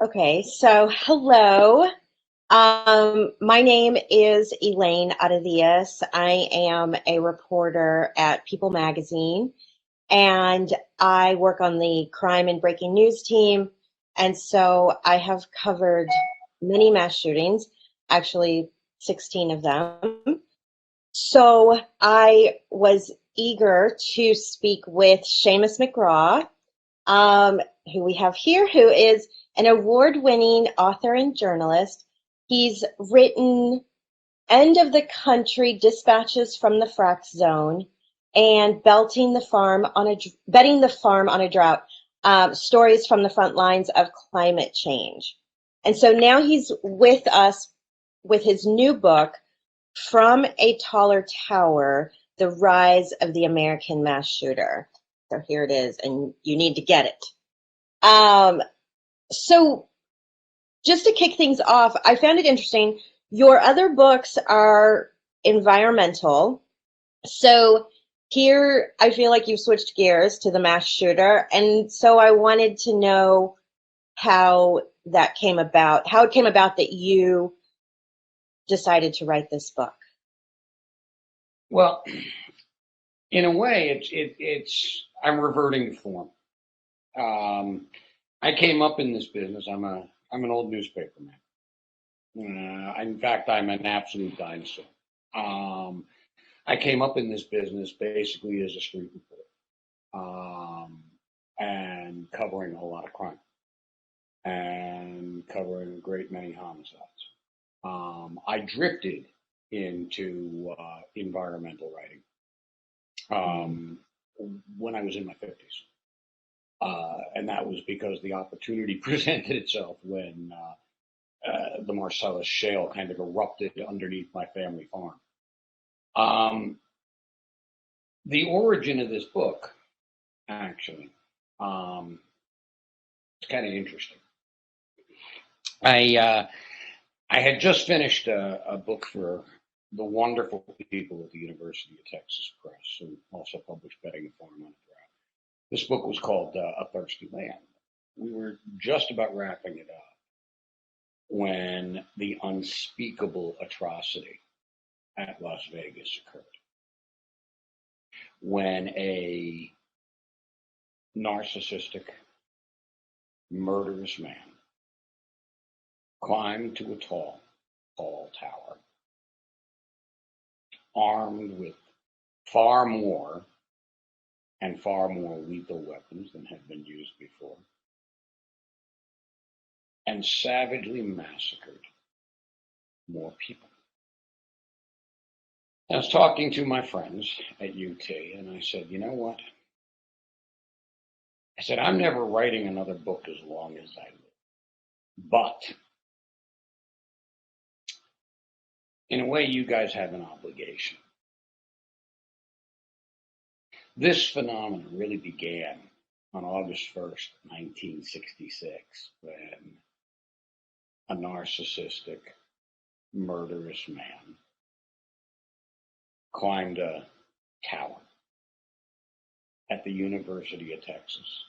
Okay, so hello. My name is Elaine Aradillas. I am a reporter at People Magazine, and I work on the crime and breaking news team. And so I have covered many mass shootings, actually 16 of them. So I was eager to speak with Seamus McGraw, who we have here, who is an award-winning author and journalist. He's written End of the Country, Dispatches from the Frack Zone, and Betting the Farm on a Drought, Stories from the Front Lines of Climate Change. And so now he's with us with his new book, From a Taller Tower, The Rise of the American Mass Shooter. So here it is, and you need to get it. So just to kick things off, I found it interesting. Your other books are environmental. So here I feel like you've switched gears to the mass shooter. And so I wanted to know how that came about, how it came about that you decided to write this book. Well, in a way, it's I'm reverting to form. I came up in this business. I'm an old newspaper man. In fact, I'm an absolute dinosaur. I came up in this business basically as a street reporter, and covering a lot of crime and covering a great many homicides. I drifted into environmental writing when I was in my 50s. And that was because the opportunity presented itself when the Marcellus Shale kind of erupted underneath my family farm. The origin of this book, actually, it's kind of interesting. I had just finished a book for the wonderful people at the University of Texas Press, who also published Betting the Farm on a Drought. This book was called A Thirsty Land. We were just about wrapping it up when the unspeakable atrocity at Las Vegas occurred. When a narcissistic, murderous man climbed to a tall tower, armed with far more lethal weapons than had been used before, and savagely massacred more people. I was talking to my friends at UT, and I said, you know what? I said, I'm never writing another book as long as I live. But in a way, you guys have an obligation. This phenomenon really began on August 1st, 1966, when a narcissistic, murderous man climbed a tower at the University of Texas.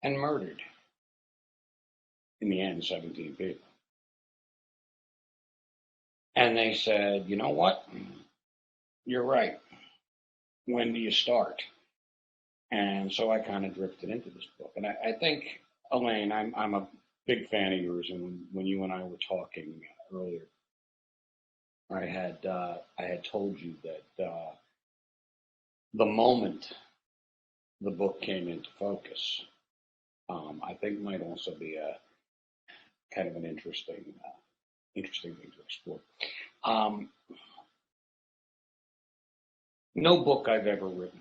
And murdered, in the end, 17 people. And they said, you know what? You're right. When do you start? And so I kind of drifted into this book. And I think, Elaine, I'm a big fan of yours. And when you and I were talking earlier, I had told you that the moment the book came into focus, I think might also be a kind of an interesting thing to explore. No book I've ever written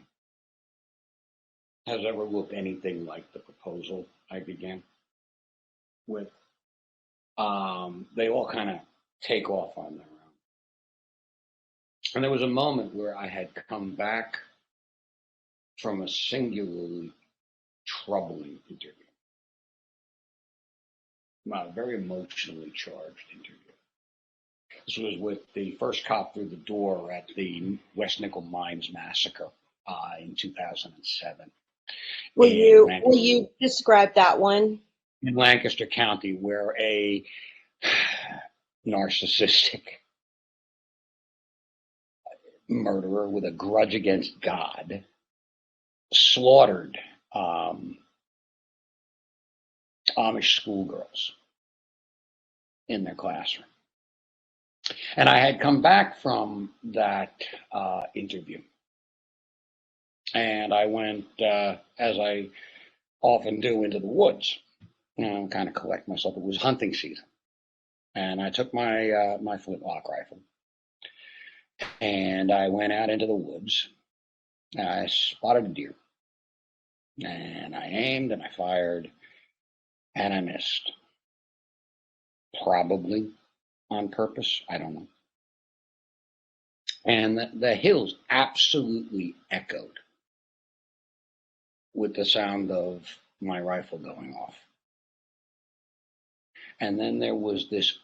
has ever looked anything like the proposal I began with. They all kind of take off on their own. And there was a moment where I had come back from a singularly troubling interview, a very emotionally charged interview. This was with the first cop through the door at the West Nickel Mines massacre in 2007 Will you describe that one? in Lancaster County, where a narcissistic murderer with a grudge against God slaughtered Amish schoolgirls in their classroom. And I had come back from that interview, and I went, as I often do, into the woods, kind of collect myself. It was hunting season, and I took my my flintlock rifle, and I went out into the woods. And I spotted a deer, and I aimed and I fired, and I missed. Probably on purpose, I don't know. And the hills absolutely echoed with the sound of my rifle going off. And then there was this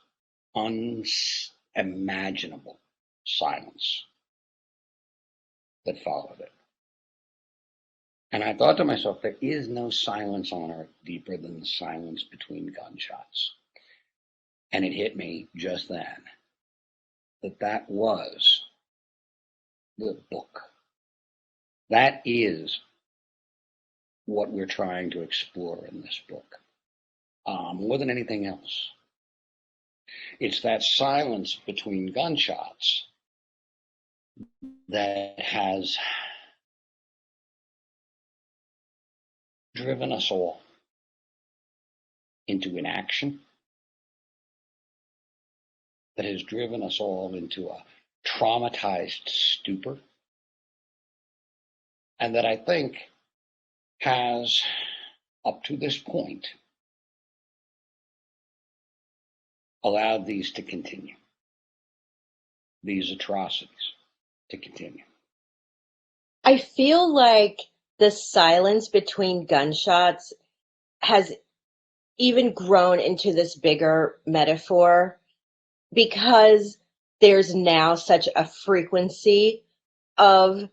unimaginable silence that followed it. And I thought to myself, there is no silence on earth deeper than the silence between gunshots. And it hit me just then that that was the book. That is what we're trying to explore in this book, more than anything else. It's that silence between gunshots that has driven us all into inaction, that has driven us all into a traumatized stupor, and that I think has, up to this point, allowed these to continue, these atrocities to continue. I feel like the silence between gunshots has even grown into this bigger metaphor because there's now such a frequency of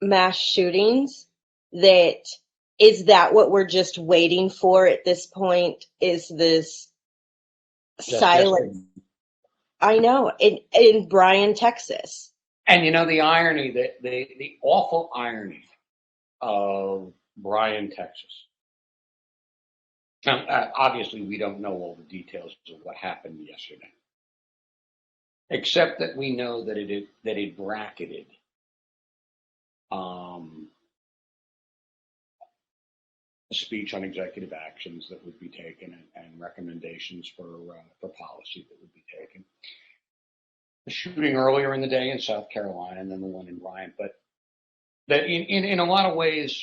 mass shootings that is that what we're just waiting for at this point? Is this silence? I know, in Bryan, Texas. And you know, the irony, the awful irony of Bryan, Texas. Now, obviously, we don't know all the details of what happened yesterday, except that we know that it bracketed a speech on executive actions that would be taken and recommendations for policy that would be taken. The shooting earlier in the day in South Carolina, and then the one in Bryan, but that in a lot of ways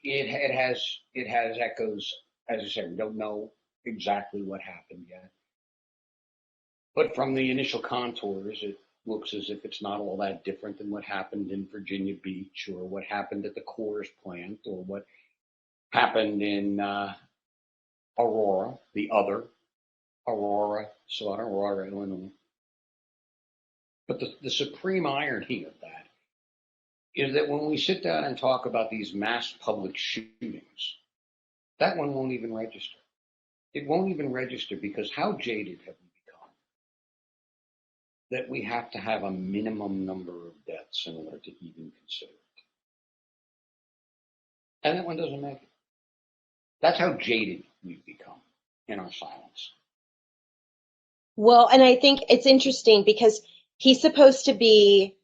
it has echoes. As I said, we don't know exactly what happened yet, but from the initial contours, it looks as if it's not all that different than what happened in Virginia Beach, or what happened at the Coors plant, or what happened in Aurora, the other Aurora, Illinois. But the supreme irony of that is that when we sit down and talk about these mass public shootings, that one won't even register. It won't even register because how jaded have we become that we have to have a minimum number of deaths in order to even consider it. And that one doesn't make it. That's how jaded we've become in our silence. Well, and I think it's interesting because he's supposed to be,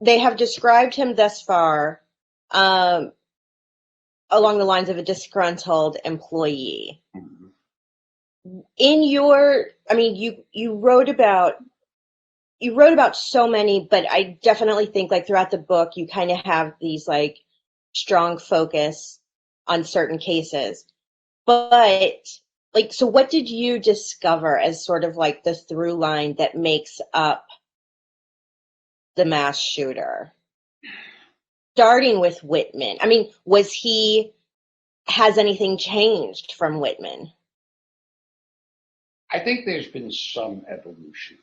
they have described him thus far along the lines of a disgruntled employee. Mm-hmm. In your, I mean, you wrote about so many, but I definitely think like throughout the book, you kind of have these like strong focus on certain cases. But like, so what did you discover as sort of like the through line that makes up the mass shooter? Starting with Whitman. I mean, has anything changed from Whitman? I think there's been some evolution.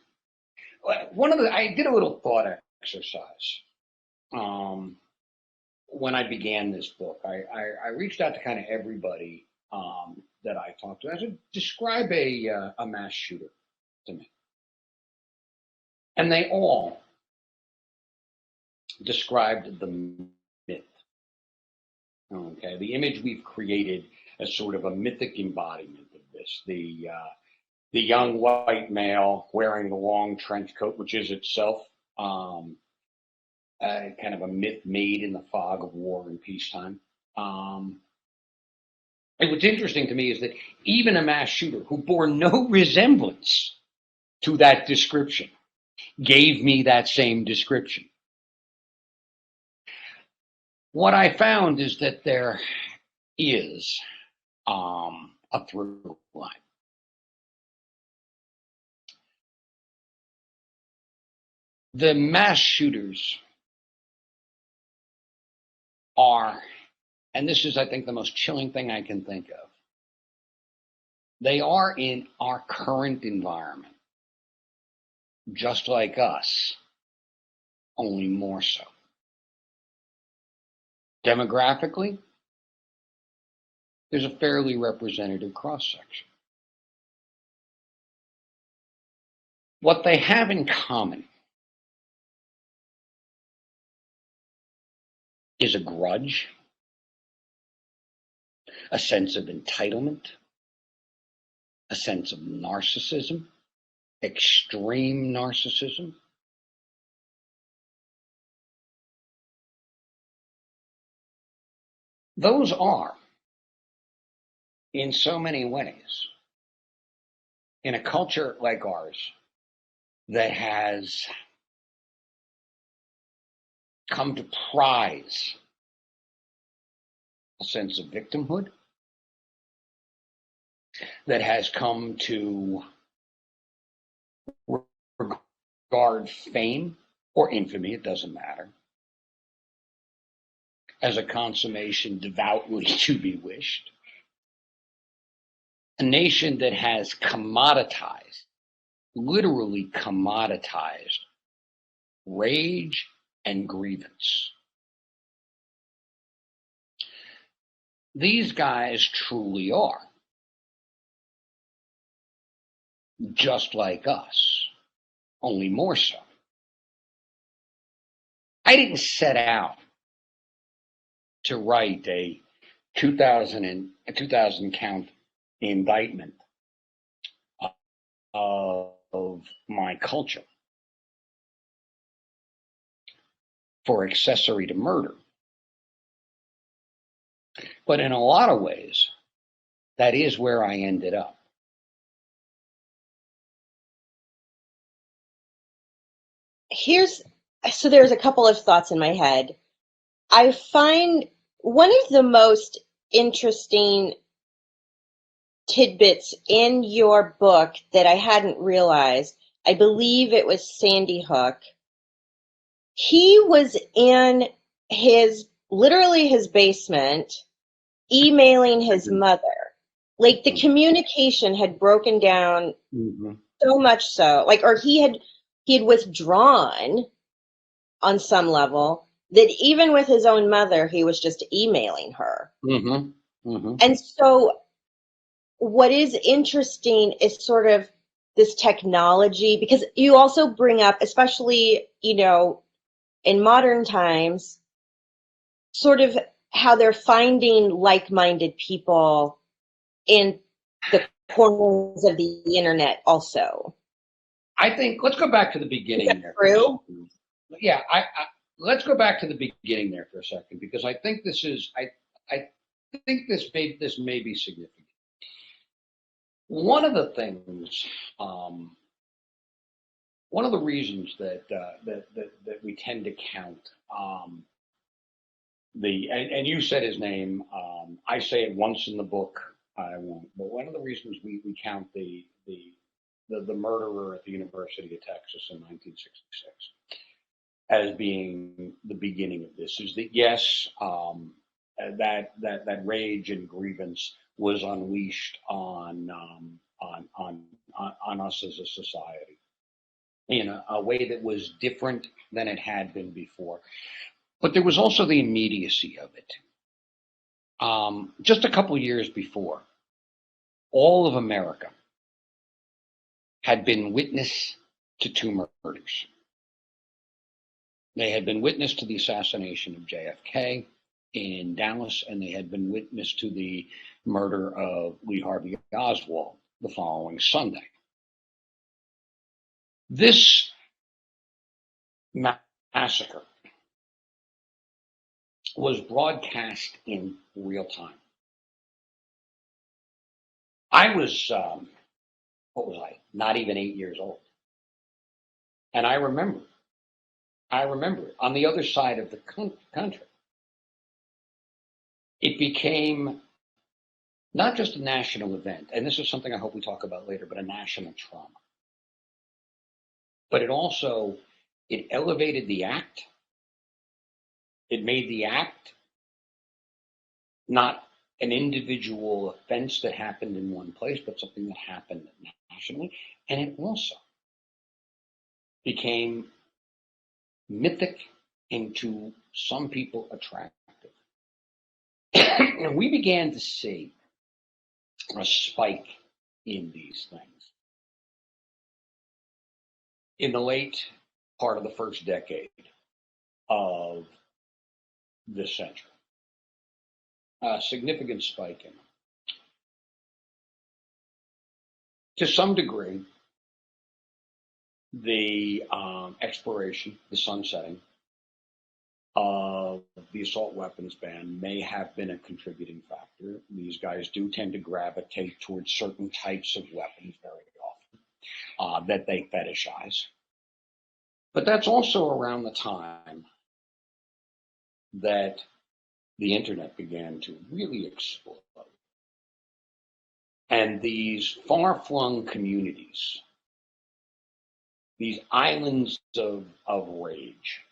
I did a little thought exercise when I began this book, I reached out to kind of everybody that I talked to. I said, describe a mass shooter to me. And they all described the myth. Okay, the image we've created as sort of a mythic embodiment of this. The young white male wearing the long trench coat, which is itself kind of a myth made in the fog of war and peacetime. And what's interesting to me is that even a mass shooter who bore no resemblance to that description gave me that same description. What I found is that there is a through line. The mass shooters are, and this is, I think, the most chilling thing I can think of, they are in our current environment, just like us, only more so. Demographically, there's a fairly representative cross-section. What they have in common is a grudge, a sense of entitlement, a sense of narcissism, extreme narcissism. Those are, in so many ways, in a culture like ours that has come to prize a sense of victimhood, that has come to regard fame or infamy, it doesn't matter, as a consummation devoutly to be wished. A nation that has commoditized, literally commoditized, rage and grievance. These guys truly are just like us, only more so. I didn't set out to write a 2000 count indictment of my culture for accessory to murder. But in a lot of ways, that is where I ended up. So there's a couple of thoughts in my head. I find one of the most interesting tidbits in your book that I hadn't realized, I believe it was Sandy Hook. He was in literally his basement, emailing his mother. Like the communication had broken down so much so, or he had withdrawn on some level that even with his own mother, he was just emailing her. And so what is interesting is sort of this technology, because you also bring up, especially, in modern times, sort of how they're finding like-minded people in the corners of the internet also. I think, let's go back to the beginning. Is that true? Yeah, let's go back to the beginning there for a second, because I think this is, I think this may be significant. One of the things, one of the reasons that we tend to count and you said his name, I say it once in the book, I won't, but one of the reasons we count the murderer at the University of Texas in 1966 as being the beginning of this is that, yes, that rage and grievance was unleashed on us as a society in a way that was different than it had been before. But there was also the immediacy of it. Just a couple years before, all of America had been witness to two murders. They had been witness to the assassination of JFK in Dallas, and they had been witness to the murder of Lee Harvey Oswald the following Sunday. This massacre was broadcast in real time. I was, what was I? Not even 8 years old. And I remember it. On the other side of the country, it became not just a national event, and this is something I hope we talk about later, but a national trauma. But it elevated the act. It made the act not an individual offense that happened in one place, but something that happened nationally. And it also became mythic and to some people attractive. And we began to see a spike in these things in the late part of the first decade of this century. A significant spike in them. To some degree, the expiration, the sunsetting of the assault weapons ban may have been a contributing factor. These guys do tend to gravitate towards certain types of weapons very often that they fetishize. But that's also around the time that the internet began to really explode. And these far-flung communities, these islands of rage,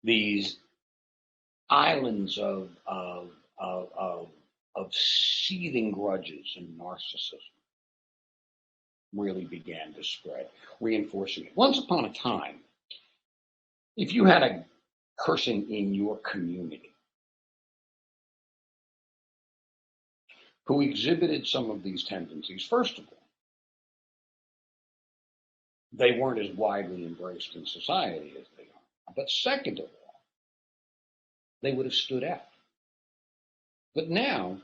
these islands of seething grudges and narcissism really began to spread, reinforcing it. Once upon a time, if you had a person in your community who exhibited some of these tendencies, first of all, they weren't as widely embraced in society as they are. But second of all, they would have stood out. But now,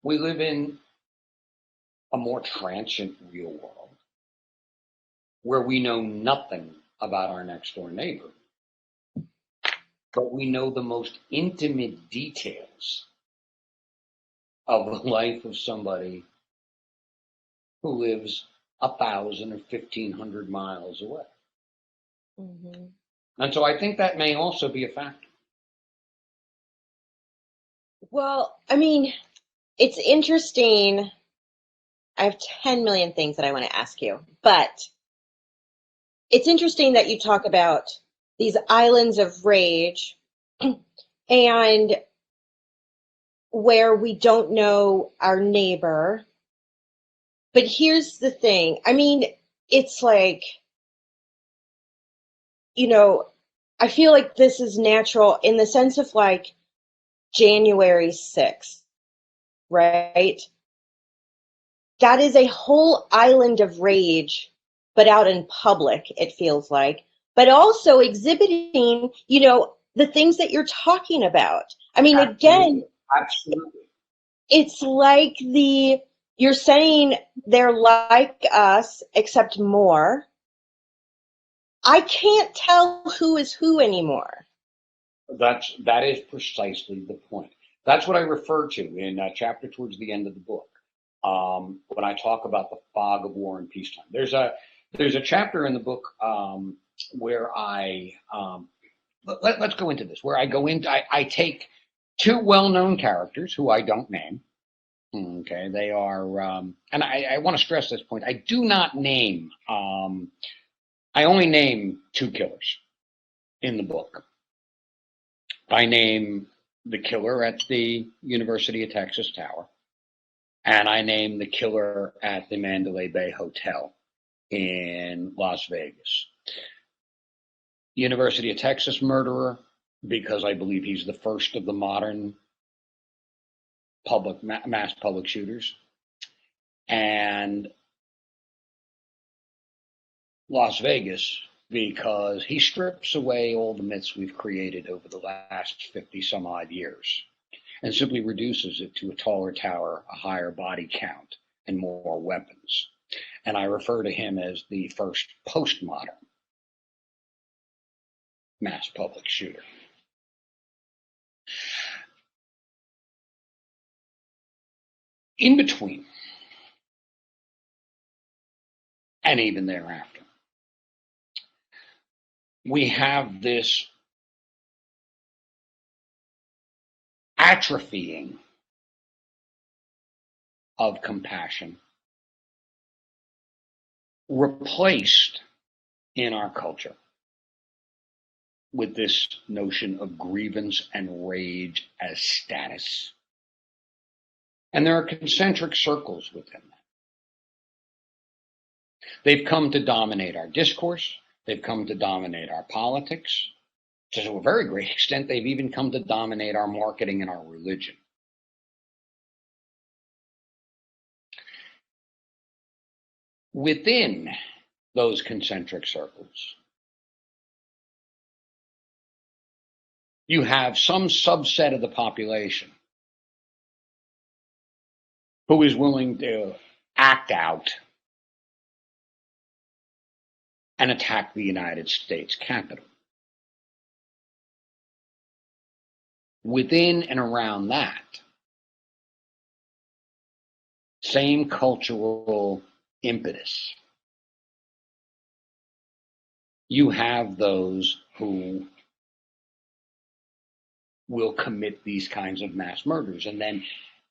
we live in a more transient real world where we know nothing about our next door neighbor, but we know the most intimate details of the life of somebody who lives 1,000 or 1,500 miles away. Mm-hmm. And so I think that may also be a factor. Well, I mean, it's interesting. I have 10 million things that I want to ask you, but it's interesting that you talk about these islands of rage and where we don't know our neighbor. But here's the thing. I mean, it's like, I feel like this is natural in the sense of like January 6th, right? That is a whole island of rage, but out in public, it feels like, but also exhibiting, the things that you're talking about. I mean, again, Absolutely. It's like you're saying they're like us, except more. I can't tell who is who anymore. That is precisely the point. That's what I refer to in a chapter towards the end of the book. When I talk about the fog of war and peacetime, there's a chapter in the book where let's go into this. Where I take two well-known characters who I don't name. Okay, they are, and I want to stress this point. I do not name. I only name two killers in the book. I name the killer at the University of Texas Tower, and I name the killer at the Mandalay Bay Hotel in Las Vegas. University of Texas murderer, because I believe he's the first of the modern mass public shooters. And Las Vegas, because he strips away all the myths we've created over the last 50 some odd years and simply reduces it to a taller tower, a higher body count, and more weapons. And I refer to him as the first postmodern mass public shooter. In between, and even thereafter, we have this atrophying of compassion, replaced in our culture with this notion of grievance and rage as status. And there are concentric circles within that. They've come to dominate our discourse. They've come to dominate our politics. To a very great extent, they've even come to dominate our marketing and our religion. Within those concentric circles, you have some subset of the population who is willing to act out and attack the United States Capitol. Within and around that, same cultural impetus, you have those who will commit these kinds of mass murders and then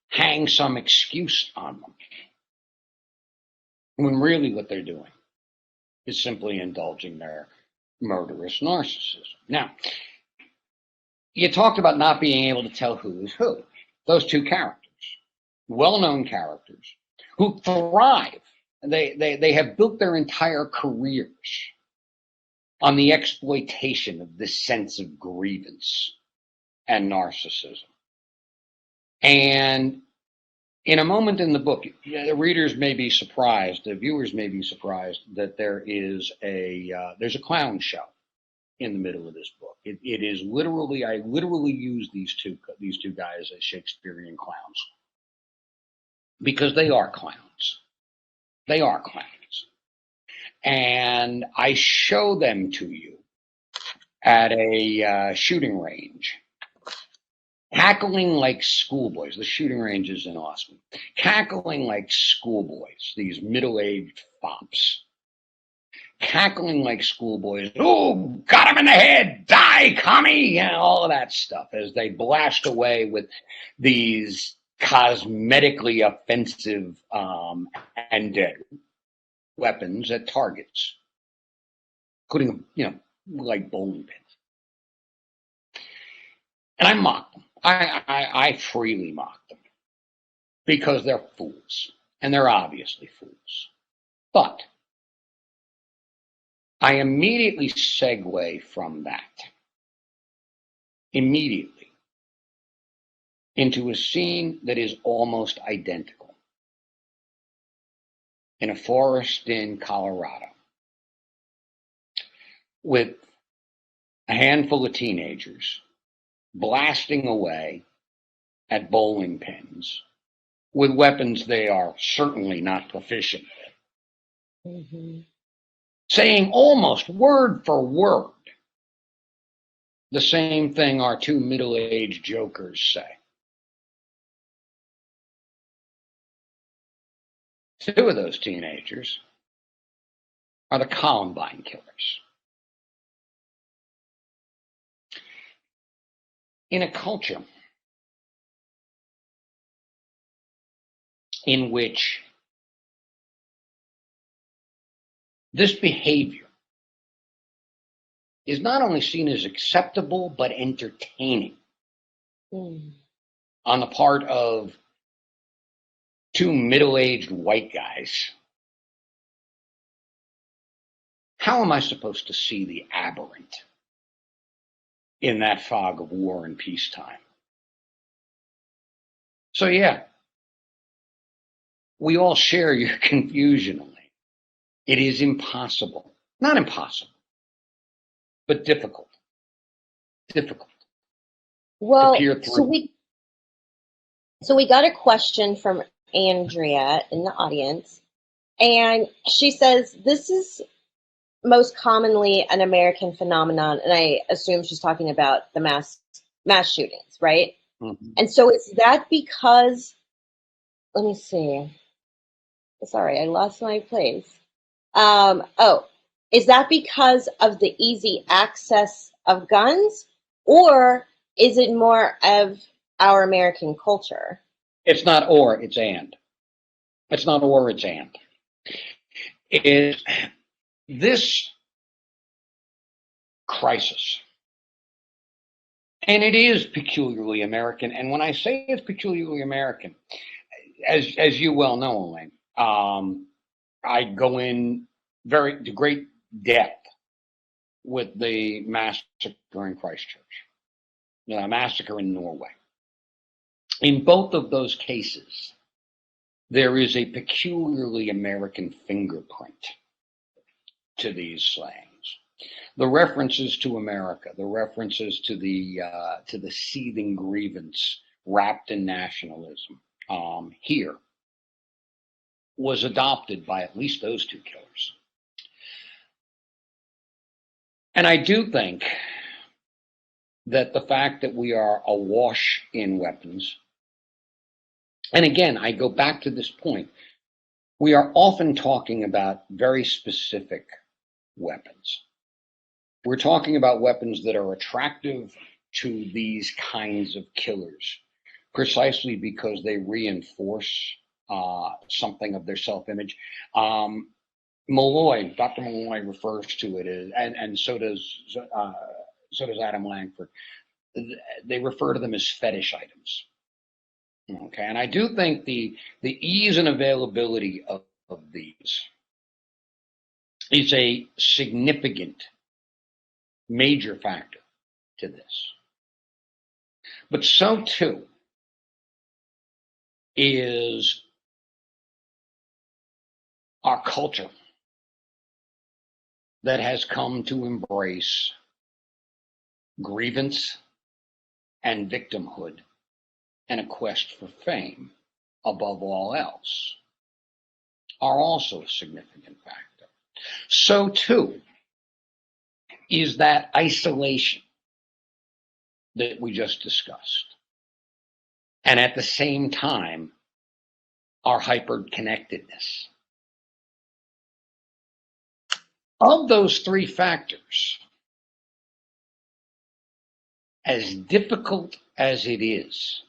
hang some excuse on them, when really what they're doing is simply indulging their murderous narcissism. Now, you talked about not being able to tell who is who. Those two characters, well-known characters, who thrive. They have built their entire careers on the exploitation of this sense of grievance and narcissism. And in a moment in the book, the readers may be surprised, the viewers may be surprised that there's a clown show in the middle of this book. It is literally, I literally use these two guys as Shakespearean clowns, because they are clowns. They are clowns. And I show them to you at a shooting range, cackling like schoolboys. The shooting range is in Austin. Cackling like schoolboys, these middle-aged fops. Cackling like schoolboys. Oh, got him in the head. Die, commie. And all of that stuff as they blast away with these cosmetically offensive and weapons at targets, including, like bowling pins. And I mock them. I freely mock them because they're fools, and they're obviously fools. But I immediately segue from that, immediately, into a scene that is almost identical in a forest in Colorado with a handful of teenagers blasting away at bowling pins with weapons they are certainly not proficient with. Mm-hmm. Saying almost word for word the same thing our two middle-aged jokers say. Two of those teenagers are the Columbine killers. In a culture in which this behavior is not only seen as acceptable, but entertaining on the part of two middle-aged white guys, how am I supposed to see the aberrant in that fog of war and peacetime. So yeah, we all share your confusion, Elaine. It is impossible, not impossible, but difficult. Difficult. Well, to peer through. So we got a question from Andrea in the audience, and she says this is most commonly an American phenomenon, and I assume she's talking about the mass shootings, right? Mm-hmm. And so is that because, let me see. Sorry, I lost my place. Is that because of the easy access of guns, or is it more of our American culture? It's not or, it's and. It's not or, it's and. Is this crisis, and it is peculiarly American, and when I say it's peculiarly American, as you well know, Elaine, I go in to great depth with the massacre in Christchurch, the massacre in Norway. In both of those cases, there is a peculiarly American fingerprint to these slangs. The references to America, the references to the seething grievance wrapped in nationalism, here was adopted by at least those two killers. And I do think that the fact that we are awash in weapons, and again, I go back to this point, we are often talking about very specific weapons. We're talking about weapons that are attractive to these kinds of killers, precisely because they reinforce something of their self-image. Malloy, Dr. Malloy refers to it as, and so does Adam Langford. They refer to them as fetish items. Okay, and I do think the ease and availability of these is a significant, major factor to this. But so too is our culture that has come to embrace grievance and victimhood and a quest for fame above all else are also a significant factor. So too is that isolation that we just discussed. And at the same time, our hyper-connectedness. Of those three factors, as difficult as it is,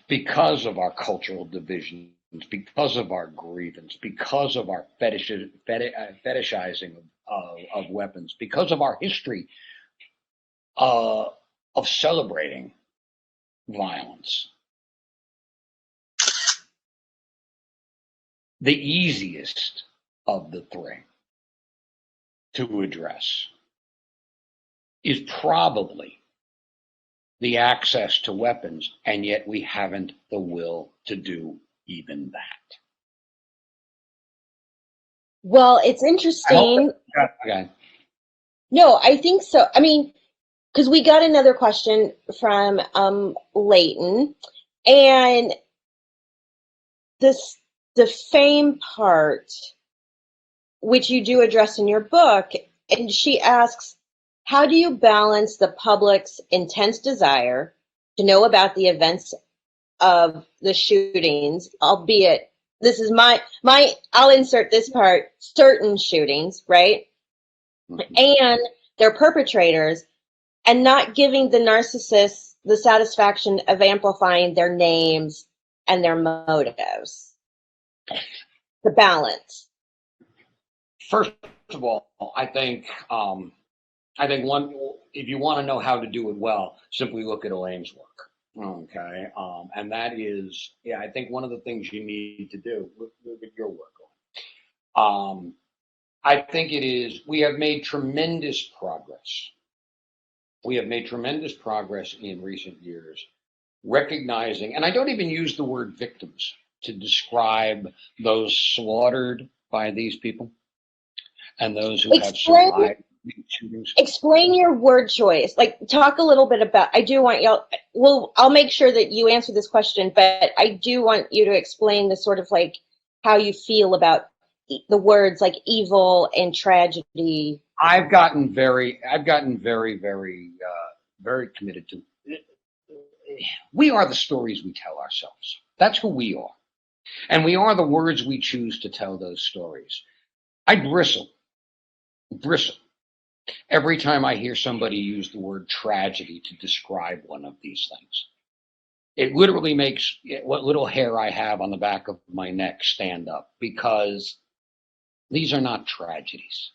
because of our cultural divisions, because of our grievance, because of our fetishizing of weapons, because of our history of celebrating violence, the easiest of the three to address is probably the access to weapons, and yet we haven't the will to do even that. Well, it's interesting. Okay. No, I think so. I mean, because we got another question from Leighton, and the fame part, which you do address in your book, and she asks, how do you balance the public's intense desire to know about the events of the shootings, albeit this is I'll insert this part, certain shootings, right? And their perpetrators, and not giving the narcissists the satisfaction of amplifying their names and their motives. The balance. First of all, I think one, if you want to know how to do it well, simply look at Elaine's work. Okay, and that is, I think one of the things you need to do. Look at your work. I think it is, we have made tremendous progress. We have made tremendous progress in recent years, recognizing, and I don't even use the word victims to describe those slaughtered by these people and those who have survived these shootings. Explain your word choice. Like, talk a little bit about, I do want y'all, well, I'll make sure that you answer this question, but I do want you to explain the sort of like how you feel about the words like evil and tragedy. I've gotten very, very committed to. We are the stories we tell ourselves. That's who we are. And we are the words we choose to tell those stories. I bristle every time I hear somebody use the word tragedy to describe one of these things. It literally makes what little hair I have on the back of my neck stand up, because these are not tragedies.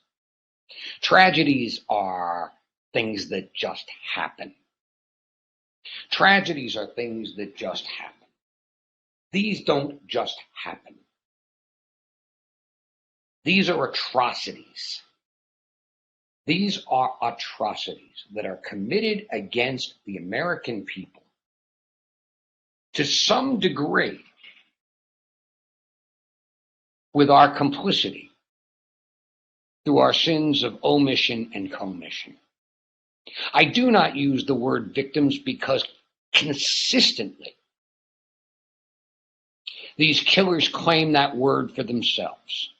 Tragedies are things that just happen. Tragedies are things that just happen. These don't just happen. These are atrocities. These are atrocities that are committed against the American people to some degree with our complicity through our sins of omission and commission. I do not use the word victims because consistently these killers claim that word for themselves.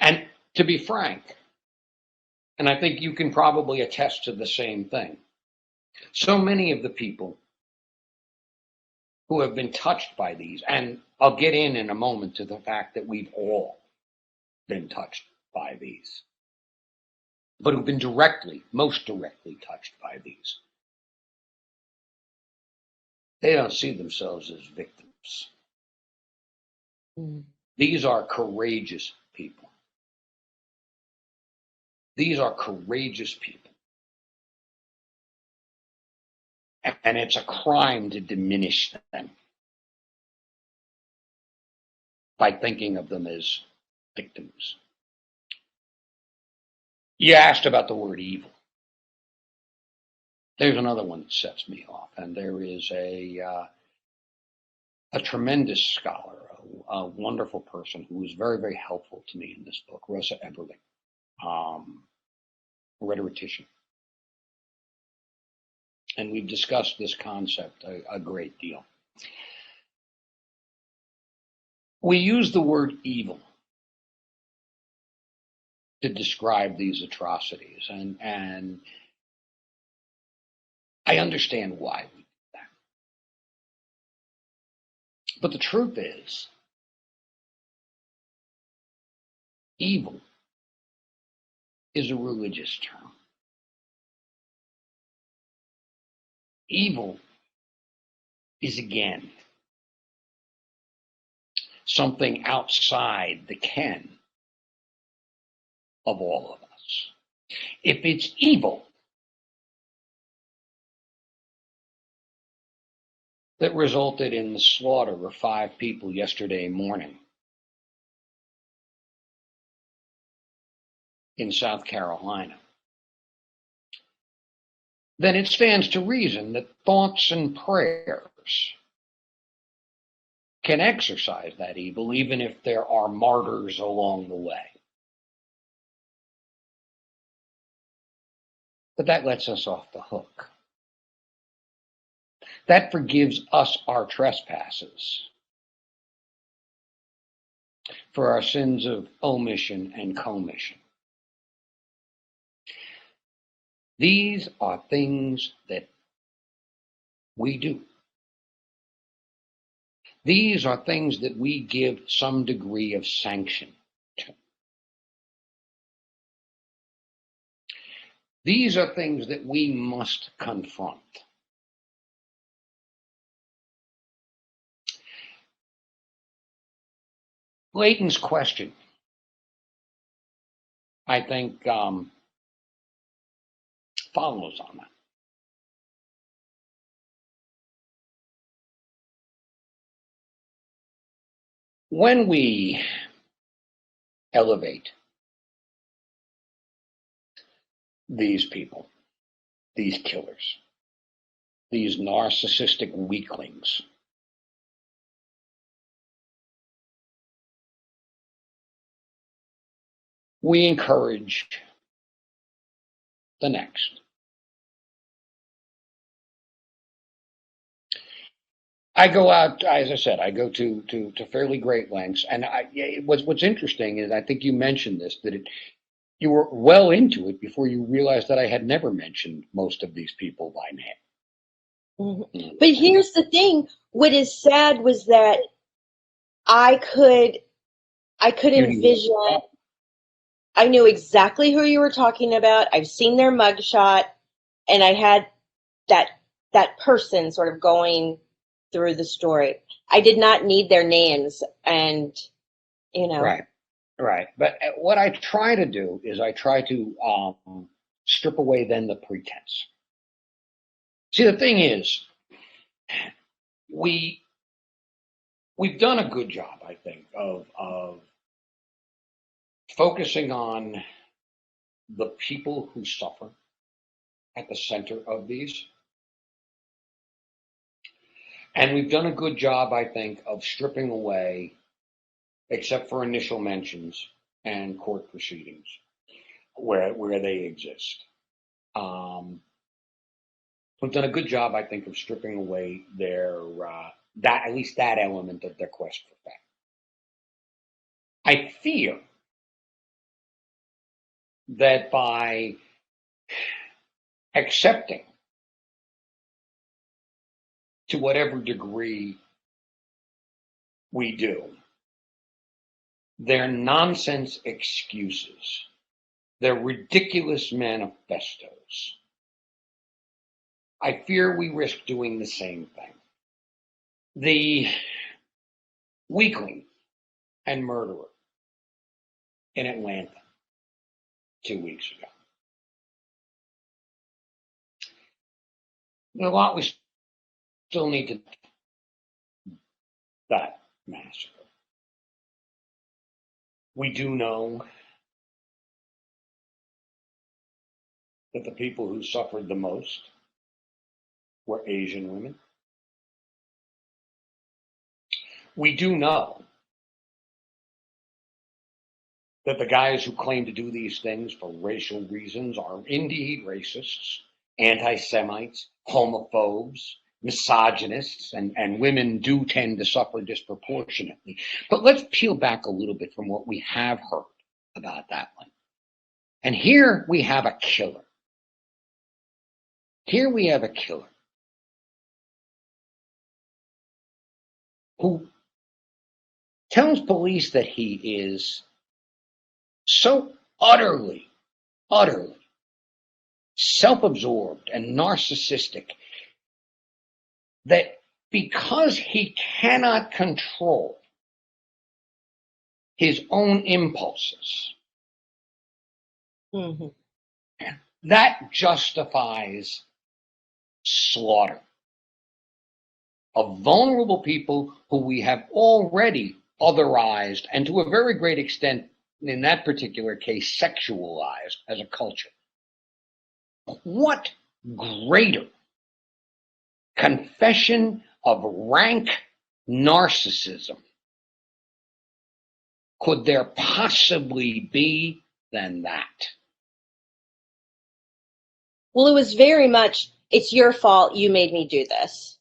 And to be frank, and I think you can probably attest to the same thing, so many of the people who have been touched by these, and I'll get in a moment to the fact that we've all been touched by these, but who've been most directly touched by these, they don't see themselves as victims. These are courageous people. These are courageous people. And it's a crime to diminish them by thinking of them as victims. You asked about the word evil. There's another one that sets me off, and there is a tremendous scholar, a wonderful person who was very, very helpful to me in this book, Rosa Eberling, a rhetorician. And we've discussed this concept a great deal. We use the word evil to describe these atrocities, and I understand why we do that. But the truth is, evil is a religious term. Evil is, again, something outside the ken of all of us. If it's evil that resulted in the slaughter of 5 people yesterday morning in South Carolina, then it stands to reason that thoughts and prayers can exorcise that evil, even if there are martyrs along the way. But that lets us off the hook. That forgives us our trespasses for our sins of omission and commission. These are things that we do. These are things that we give some degree of sanction to. These are things that we must confront. Layton's question, I think, follows on that. when we elevate these people, these killers, these narcissistic weaklings, we encourage the next. I go out, as I said, I go to fairly great lengths, and what's interesting is I think you mentioned this, that you were well into it before you realized that I had never mentioned most of these people by name. Mm-hmm. But here's the thing: what is sad was that I could envision. I knew exactly who you were talking about. I've seen their mugshot, and I had that person sort of going through the story. I did not need their names, and Right. But what I try to do is I try to strip away then the pretense. See, the thing is, we've done a good job, I think, of focusing on the people who suffer at the center of these. And we've done a good job, I think, of stripping away, except for initial mentions and court proceedings, where they exist. We've done a good job, I think, of stripping away their that at least that element of their quest for fame. I fear that by accepting, to whatever degree we do, their nonsense excuses, their ridiculous manifestos, I fear we risk doing the same thing. The weakling and murderer in Atlanta 2 weeks ago. There's a lot we still need to do that massacre. We do know that the people who suffered the most were Asian women. We do know that the guys who claim to do these things for racial reasons are indeed racists, anti-Semites, homophobes, misogynists, and women do tend to suffer disproportionately. But let's peel back a little bit from what we have heard about that one. And here we have a killer. Here we have a killer who tells police that he is so utterly self-absorbed and narcissistic that because he cannot control his own impulses, mm-hmm. that justifies slaughter of vulnerable people who we have already otherized and to a very great extent, in that particular case, sexualized as a culture. What greater confession of rank narcissism could there possibly be than that? Well, it was very much, it's your fault, you made me do this.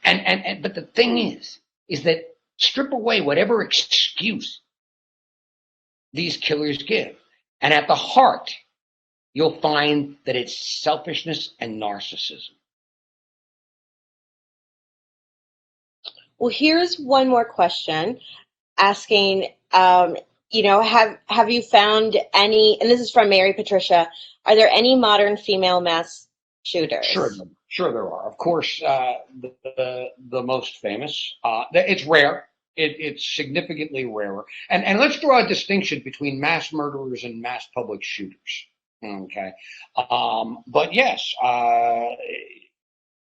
But the thing is that strip away whatever excuse these killers give, and at the heart, you'll find that it's selfishness and narcissism. Well, here's one more question asking, have you found any, and this is from Mary Patricia, are there any modern female mass shooters? Sure there are. Of course, the most famous, it's rare. It's significantly rarer. And let's draw a distinction between mass murderers and mass public shooters. Okay. But yes,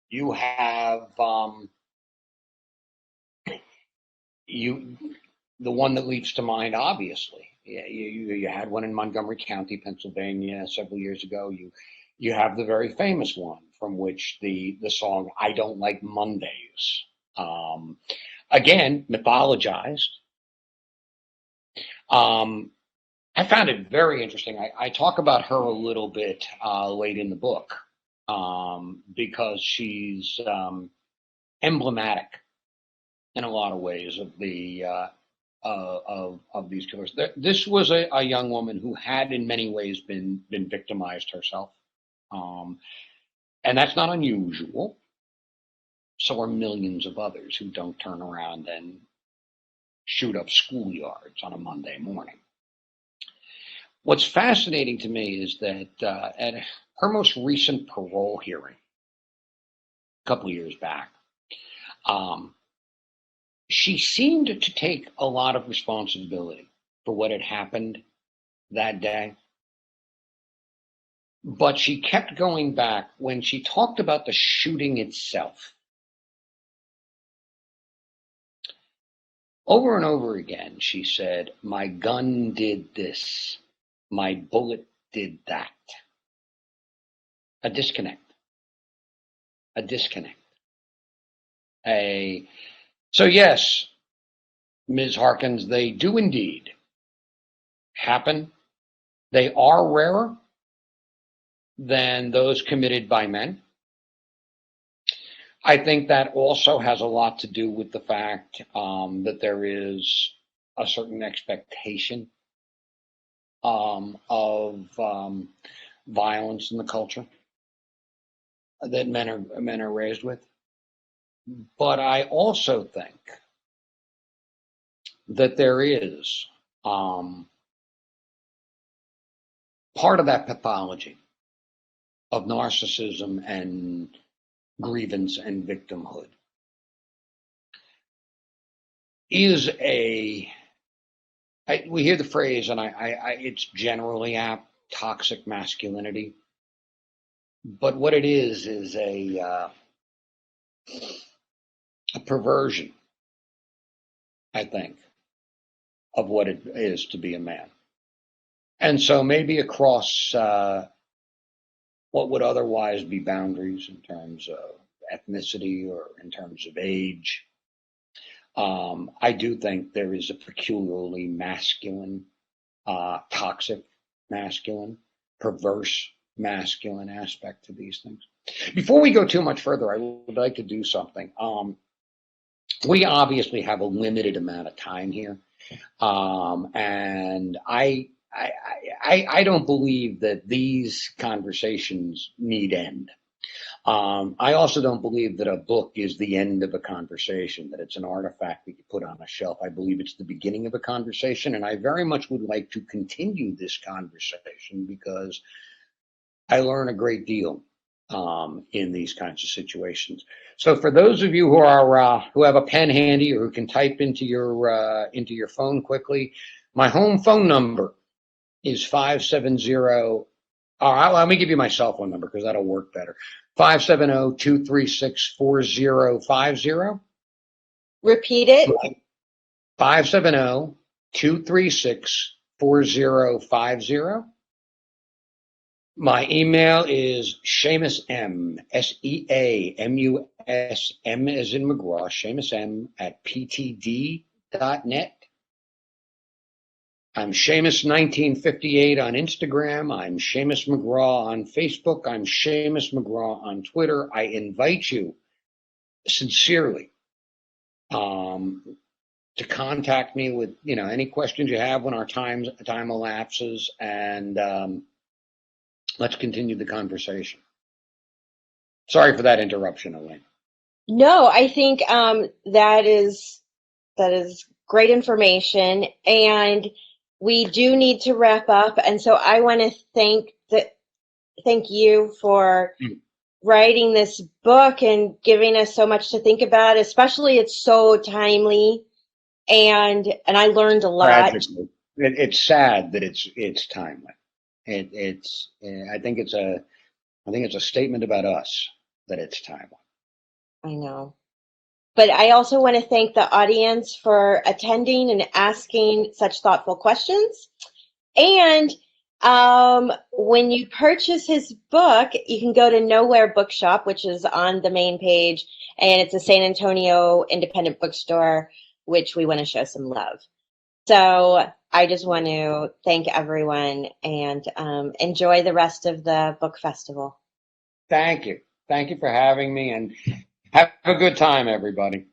you have the one that leaps to mind, obviously. You had one in Montgomery County, Pennsylvania, several years ago. You have the very famous one from which the song "I Don't Like Mondays," again mythologized. I found it very interesting. I talk about her a little bit late in the book because she's emblematic in a lot of ways of the of these killers. This was a young woman who had, in many ways, been victimized herself, and that's not unusual. So are millions of others who don't turn around and shoot up schoolyards on a Monday morning. What's fascinating to me is that at her most recent parole hearing, a couple of years back, she seemed to take a lot of responsibility for what had happened that day. But she kept going back when she talked about the shooting itself. Over and over again, she said, "My gun did this. My bullet did that." A disconnect. A disconnect. So yes, Ms. Harkins, they do indeed happen. They are rarer than those committed by men. I think that also has a lot to do with the fact that there is a certain expectation of violence in the culture that men are raised with. But I also think that there is part of that pathology of narcissism and grievance and victimhood is we hear the phrase, and it's generally apt, toxic masculinity. But what it is a perversion, I think, of what it is to be a man. And so maybe across what would otherwise be boundaries in terms of ethnicity or in terms of age, I do think there is a peculiarly masculine, toxic masculine, perverse masculine aspect to these things. Before we go too much further, I would like to do something. We obviously have a limited amount of time here, and I don't believe that these conversations need end. I also don't believe that a book is the end of a conversation, that it's an artifact that you put on a shelf. I believe it's the beginning of a conversation, and I very much would like to continue this conversation because I learn a great deal in these kinds of situations. So for those of you who are who have a pen handy or who can type into your phone quickly, my home phone number is 570. Let me give you my cell phone number because that'll work better. 570-236-4050. Repeat it. 570-236-4050. My email is Seamus M, SEAMUS, M as in McGraw, Seamus M at ptd.net. I'm Seamus1958 on Instagram. I'm Seamus McGraw on Facebook. I'm Seamus McGraw on Twitter. I invite you sincerely to contact me with any questions you have when our time elapses, and let's continue the conversation. Sorry for that interruption, Elaine. No, I think that is great information, and we do need to wrap up. And so I want to thank you for writing this book and giving us so much to think about. Especially, it's so timely, and I learned a lot. Tragically, it's sad that it's timely. I think it's a statement about us that it's timely. I know. But I also want to thank the audience for attending and asking such thoughtful questions. And when you purchase his book, you can go to Nowhere Bookshop, which is on the main page, and it's a San Antonio independent bookstore, which we want to show some love. So I just want to thank everyone and enjoy the rest of the book festival. Thank you. Thank you for having me, and have a good time, everybody.